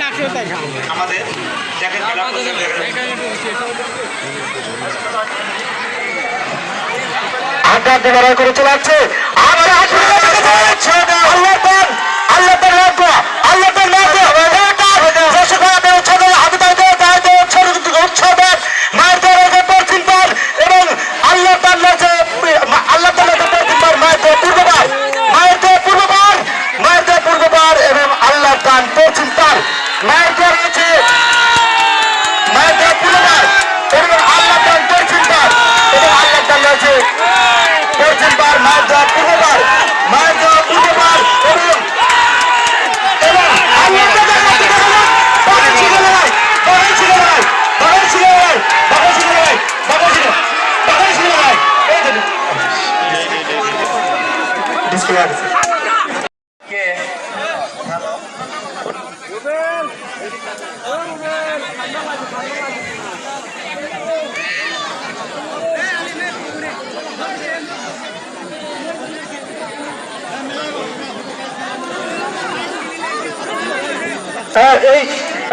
আমাদের দেখেন আড্ডা লড়াই করে চলে যাচ্ছে।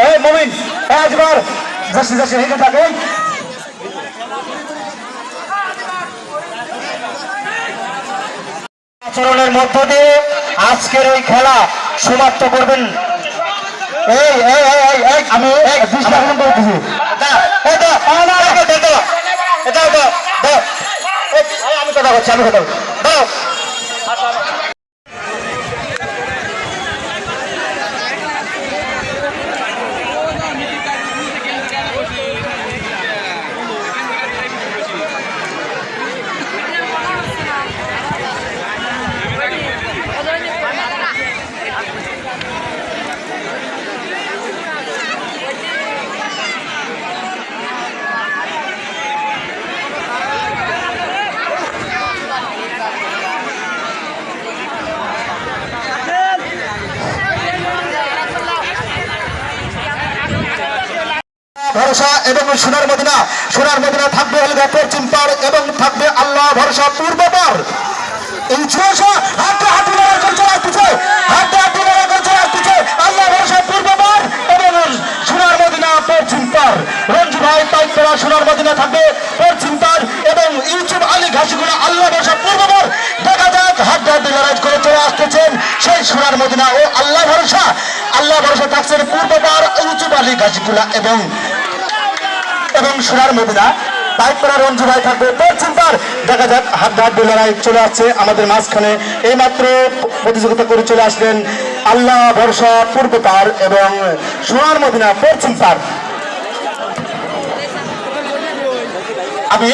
এই মমিন একবার যাচ্ছি হেঁটে থাকেন। আচরণের মধ্য দিয়ে আজকের এই খেলা সমাপ্ত করবেন। আমি কথা বলছি আমি কথা দাও। ভরসা এবং সোনার মদিনা থাকবে হলে পশ্চিম পার এবং থাকবে আল্লাহ ভরসা পূর্ব পার। এই আল্লাহ ভরসা পূর্ব পার এবং সোনার মদিনা পশ্চিম পার। রঞ্জু ভাই পাইকপাড়া সোনার মদিনা থাকবে পশ্চিম পার এবং ইউসুফ আলী ঘাসিগুলা আল্লাহ ভরসা পূর্ব পার। দেখা যাক হাড্ডাহাড্ডি লড়াই করে চলে আসতেছেন সেই সোনার মদিনা ও আল্লাহ ভরসা থাকছেন পূর্ব পার ইউসুফ আলী ঘাসিগুলা এবং সোনার মদিনা পাইকপাড়া রঞ্জু ভাই থাকবে পশ্চিম পার। দেখা যাক হাড্ডাহাড্ডি লড়াই চলে আসছে আমাদের মাঝখানে। এইমাত্র প্রতিযোগিতা করে চলে আসলেন আল্লাহ ভরসা পূর্ব পার এবং সোনার মদিনা পশ্চিম পার। আমি